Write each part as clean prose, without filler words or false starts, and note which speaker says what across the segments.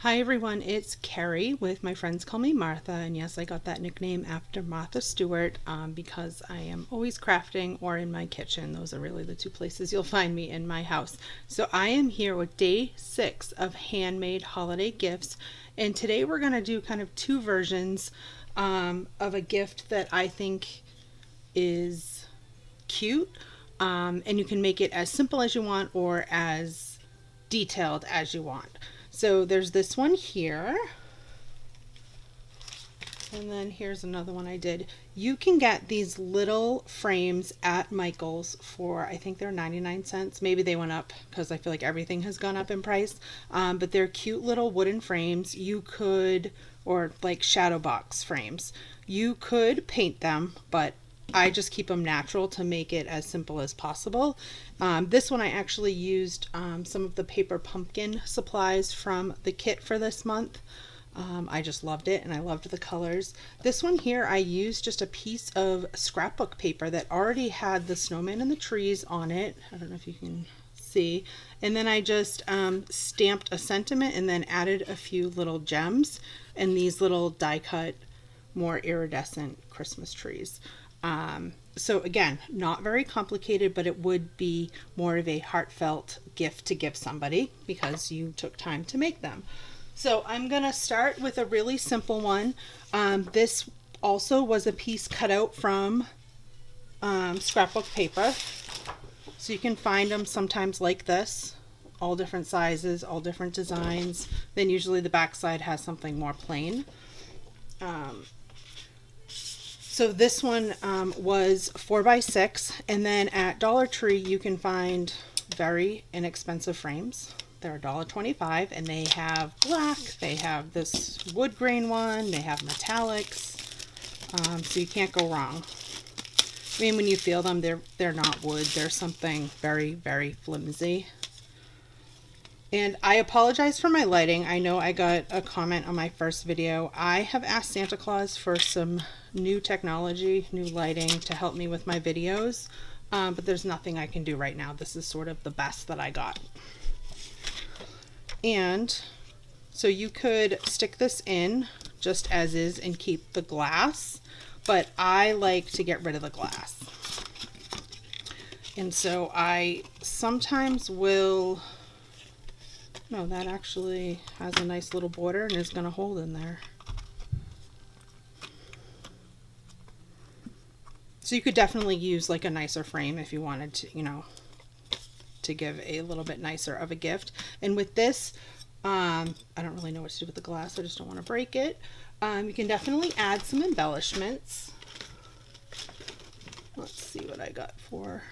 Speaker 1: Hi everyone, it's Carrie with My Friends Call Me Martha, and yes, I got that nickname after Martha Stewart because I am always crafting or in my kitchen. Those are really the two places you'll find me in my house. So I am here with day 6 of handmade holiday gifts, and today we're going to do kind of two versions of a gift that I think is cute, and you can make it as simple as you want or as detailed as you want. So there's this one here, and then here's another one I did. You can get these little frames at Michael's for, I think they're 99 cents. Maybe they went up because I feel like everything has gone up in price. But they're cute little wooden frames. You could, or like shadow box frames. You could paint them, but I just keep them natural to make it as simple as possible. This one I actually used some of the paper pumpkin supplies from the kit for this month. I just loved it and I loved the colors. This one here I used just a piece of scrapbook paper that already had the snowman and the trees on it. I don't know if you can see. And then I just stamped a sentiment and then added a few little gems and these little die cut more iridescent Christmas trees. So again, not very complicated, but it would be more of a heartfelt gift to give somebody because you took time to make them. So I'm going to start with a really simple one. This also was a piece cut out from scrapbook paper. So you can find them sometimes like this, all different sizes, all different designs. Then usually the back side has something more plain. So this one was 4x6, and then at Dollar Tree you can find very inexpensive frames. They're $1.25, and they have black, they have this wood grain one, they have metallics, so you can't go wrong. I mean, when you feel them, they're not wood, they're something very, very flimsy. And I apologize for my lighting. I know I got a comment on my first video. I have asked Santa Claus for some new technology, new lighting to help me with my videos, but there's nothing I can do right now. This is sort of the best that I got. And so you could stick this in just as is and keep the glass, but I like to get rid of the glass. And so I sometimes will... No, that actually has a nice little border and is going to hold in there. So you could definitely use like a nicer frame if you wanted to, you know, to give a little bit nicer of a gift. And with this, I don't really know what to do with the glass. I just don't want to break it. You can definitely add some embellishments. Let's see what I got for.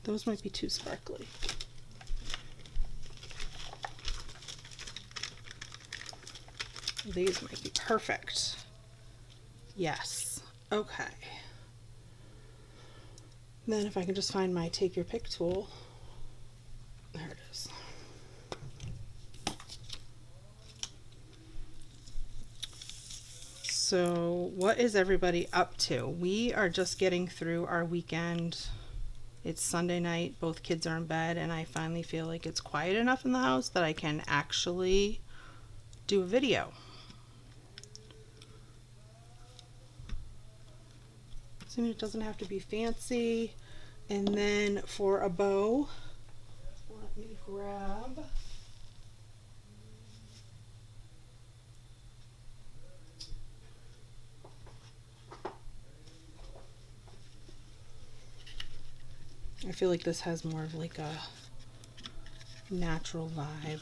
Speaker 1: Those might be too sparkly. These might be perfect. Yes. Okay. Then if I can just find my take your pick tool. There it is. So what is everybody up to? We are just getting through our weekend. It's Sunday night. Both kids are in bed and I finally feel like it's quiet enough in the house that I can actually do a video. I mean, it doesn't have to be fancy. And then for a bow, let me grab I feel like this has more of like a natural vibe.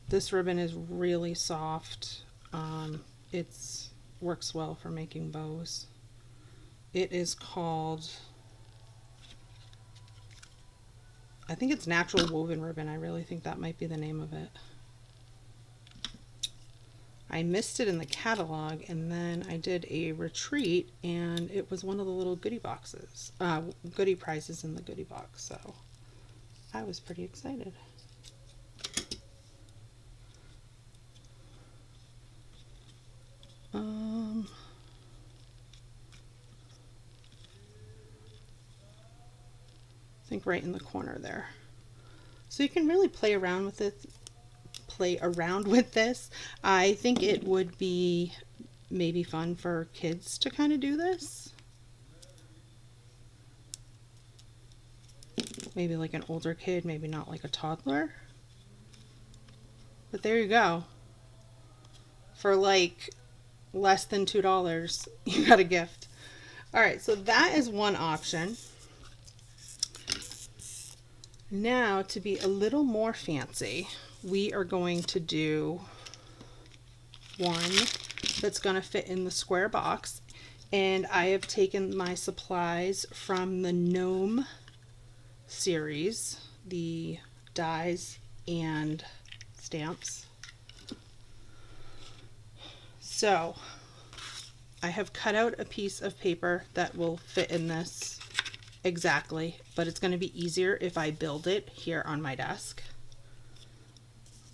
Speaker 1: This ribbon is really soft. It works well for making bows. It is called, I think it's Natural Woven Ribbon. I really think that might be the name of it. I missed it in the catalog and then I did a retreat and it was one of the little goodie boxes, goodie prizes in the goodie box. So I was pretty excited. think right in the corner there. So you can really play around with it. Play around with this. I think it would be maybe fun for kids to kind of do this. Maybe like an older kid, maybe not like a toddler. But there you go. For like less than $2, you got a gift. All right, so that is one option. Now, to be a little more fancy, we are going to do one that's going to fit in the square box. And I have taken my supplies from the Gnome series, the dies and stamps. So I have cut out a piece of paper that will fit in this exactly, but it's going to be easier if I build it here on my desk.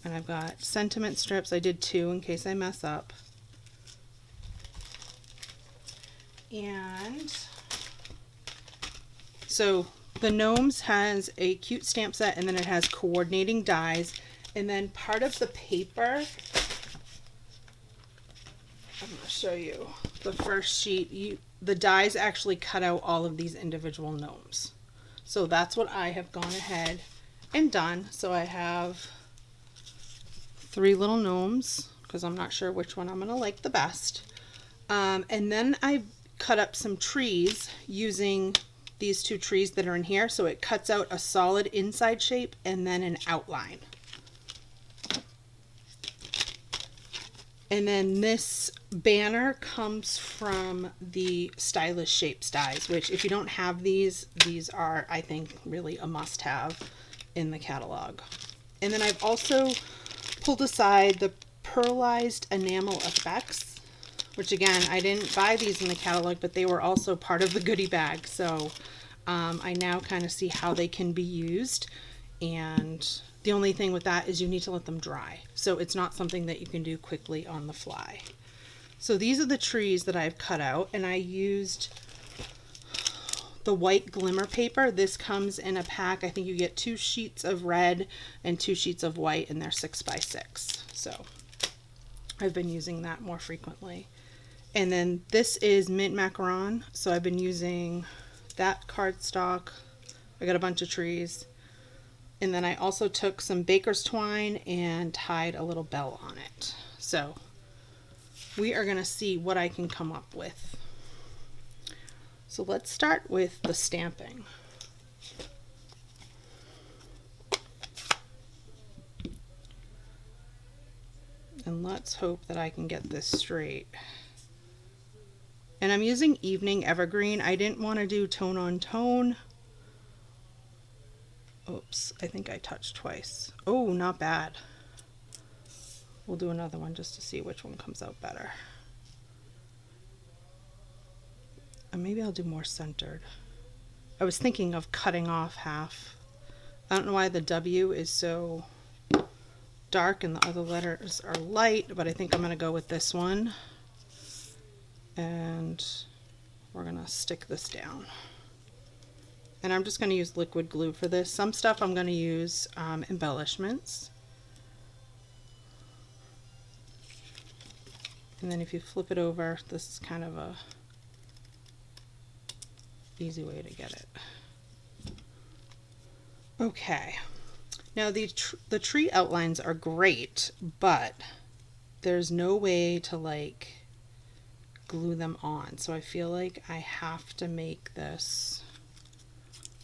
Speaker 1: And I've got sentiment strips. I did 2 in case I mess up. And so the Gnomes has a cute stamp set, and then it has coordinating dies. And then part of the paper, I'm going to show you the first sheet. The dies actually cut out all of these individual gnomes. So that's what I have gone ahead and done. So I have 3 little gnomes, because I'm not sure which one I'm going to like the best. And then I cut up some trees using these 2 trees that are in here. So it cuts out a solid inside shape and then an outline. And then this banner comes from the Stylish Shapes dies, which if you don't have these are, I think, really a must-have in the catalog. And then I've also pulled aside the Pearlized Enamel Effects, which again, I didn't buy these in the catalog, but they were also part of the goodie bag. So I now kind of see how they can be used. And the only thing with that is you need to let them dry. So it's not something that you can do quickly on the fly. So these are the trees that I've cut out, and I used the white glimmer paper. This comes in a pack. I think you get 2 sheets of red and 2 sheets of white, and they're 6 by 6. So I've been using that more frequently. And then this is mint macaron. So I've been using that cardstock. I got a bunch of trees. And then I also took some baker's twine and tied a little bell on it. So we are going to see what I can come up with. So let's start with the stamping. And let's hope that I can get this straight. And I'm using Evening Evergreen. I didn't want to do tone on tone. Oops, I think I touched twice. Oh, not bad. We'll do another one just to see which one comes out better. And maybe I'll do more centered. I was thinking of cutting off half. I don't know why the W is so dark and the other letters are light, but I think I'm going to go with this one. And we're going to stick this down. And I'm just going to use liquid glue for this. Some stuff I'm going to use embellishments. And then if you flip it over, this is kind of a easy way to get it. Okay. Now the tree outlines are great, but there's no way to like glue them on. So I feel like I have to make this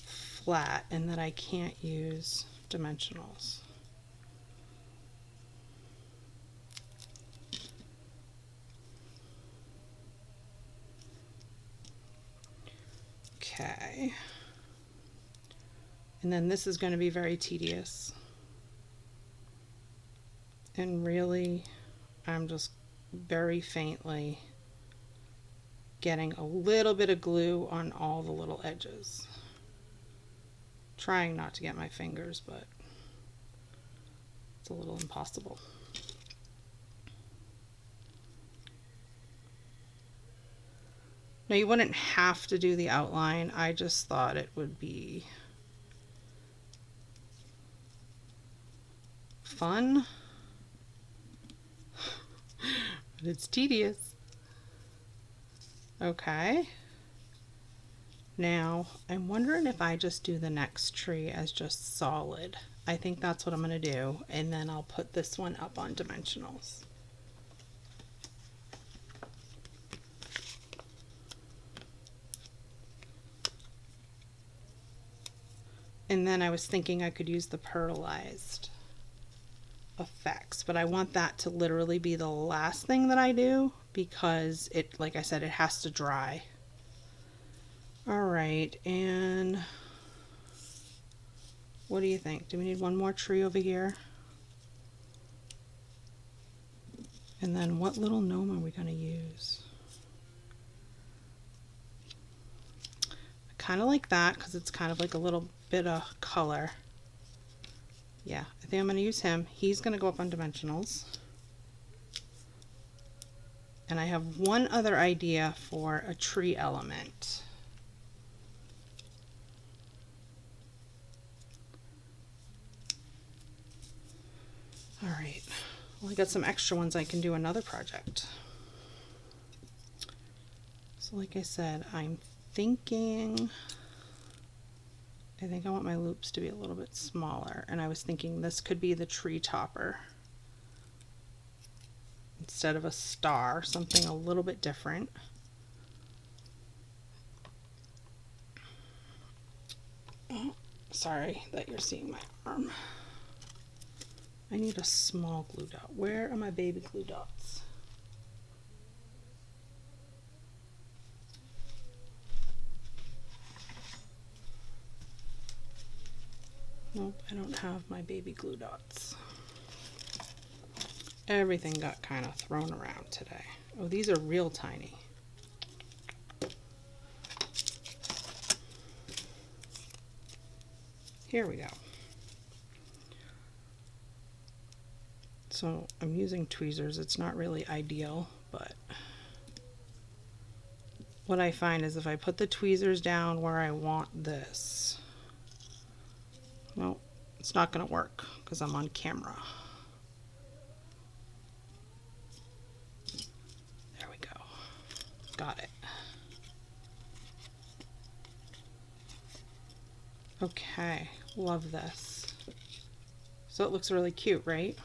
Speaker 1: flat and that I can't use dimensionals. Okay. And then this is going to be very tedious. And really, I'm just very faintly getting a little bit of glue on all the little edges. Trying not to get my fingers, but it's a little impossible. Now you wouldn't have to do the outline. I just thought it would be fun, but it's tedious. Okay. Now, I'm wondering if I just do the next tree as just solid. I think that's what I'm going to do, and then I'll put this one up on dimensionals. And then I was thinking I could use the pearlized effects, but I want that to literally be the last thing that I do because it, like I said, it has to dry. All right, and what do you think? Do we need one more tree over here? And then what little gnome are we going to use? I kind of like that because it's kind of like a little bit of color. Yeah, I think I'm going to use him. He's going to go up on dimensionals. And I have one other idea for a tree element. All right, well, I got some extra ones I can do another project. So like I said, I'm thinking, I think I want my loops to be a little bit smaller, and I was thinking this could be the tree topper. Instead of a star, something a little bit different. Oh, sorry that you're seeing my arm. I need a small glue dot. Where are my baby glue dots? Nope, I don't have my baby glue dots. Everything got kind of thrown around today. Oh, these are real tiny. Here we go. So I'm using tweezers. It's not really ideal, but what I find is if I put the tweezers down where I want this, well, it's not going to work because I'm on camera. There we go. Got it. Okay, love this. So it looks really cute, right?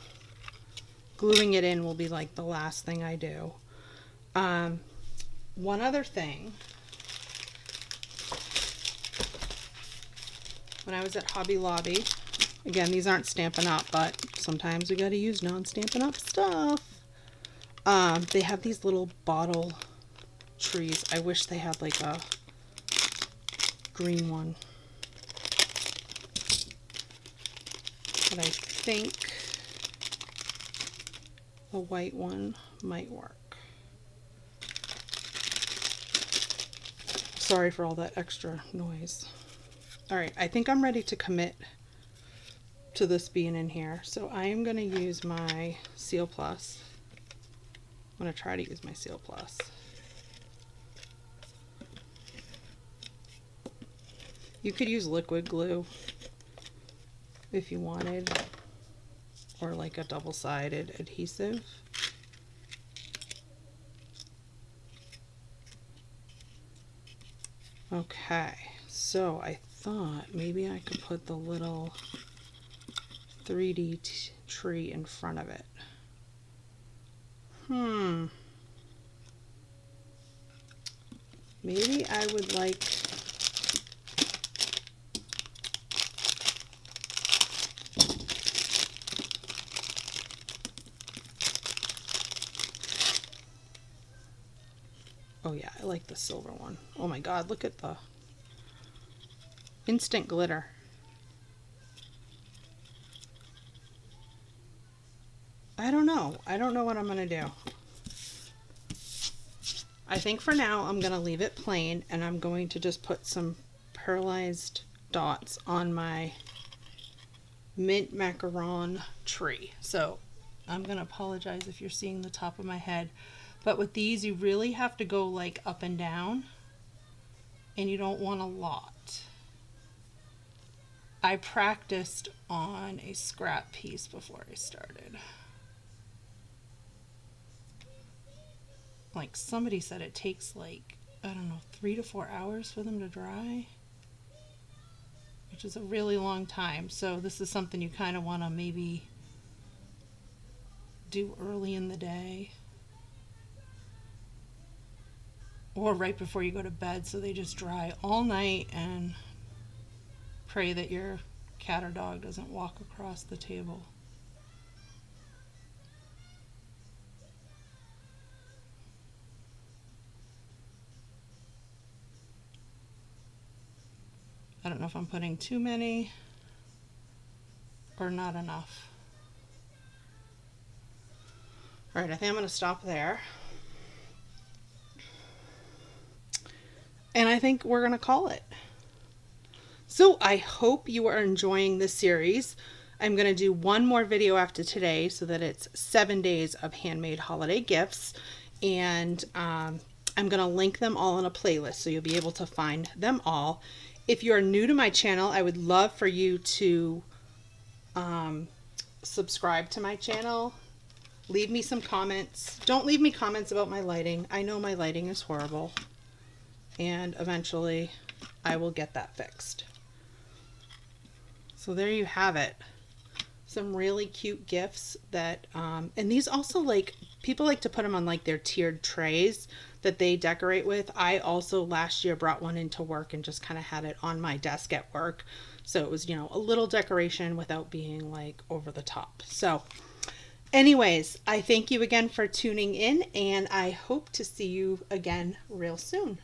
Speaker 1: Gluing it in will be like the last thing I do. One other thing. When I was at Hobby Lobby, again, these aren't Stampin' Up, but sometimes we gotta use non-Stampin' Up stuff. They have these little bottle trees. I wish they had like a green one. But I think the white one might work. Sorry for all that extra noise. All right, I think I'm ready to commit to this being in here. So I am going to use my Seal Plus. I'm going to try to use my Seal Plus. You could use liquid glue if you wanted, or like a double-sided adhesive. Okay, so I thought maybe I could put the little 3D tree in front of it. Maybe I would like oh yeah, I like the silver one. Oh my god, look at the instant glitter. I don't know. I don't know what I'm going to do. I think for now I'm going to leave it plain, and I'm going to just put some pearlized dots on my mint macaron tree. So I'm going to apologize if you're seeing the top of my head. But with these, you really have to go like up and down, and you don't want a lot. I practiced on a scrap piece before I started. Like somebody said it takes like, I don't know, 3 to 4 hours for them to dry, which is a really long time. So this is something you kind of want to maybe do early in the day or right before you go to bed, so they just dry all night, and pray that your cat or dog doesn't walk across the table. I don't know if I'm putting too many or not enough. All right, I think I'm going to stop there. And I think we're going to call it. So I hope you are enjoying this series. I'm going to do one more video after today so that it's 7 days of handmade holiday gifts. And I'm going to link them all in a playlist so you'll be able to find them all. If you're new to my channel, I would love for you to subscribe to my channel. Leave me some comments. Don't leave me comments about my lighting. I know my lighting is horrible. And eventually I will get that fixed. So there you have it. Some really cute gifts that, and these also, like, people like to put them on like their tiered trays that they decorate with. I also last year brought one into work and just kind of had it on my desk at work. So it was, you know, a little decoration without being like over the top. So anyways, I thank you again for tuning in, and I hope to see you again real soon.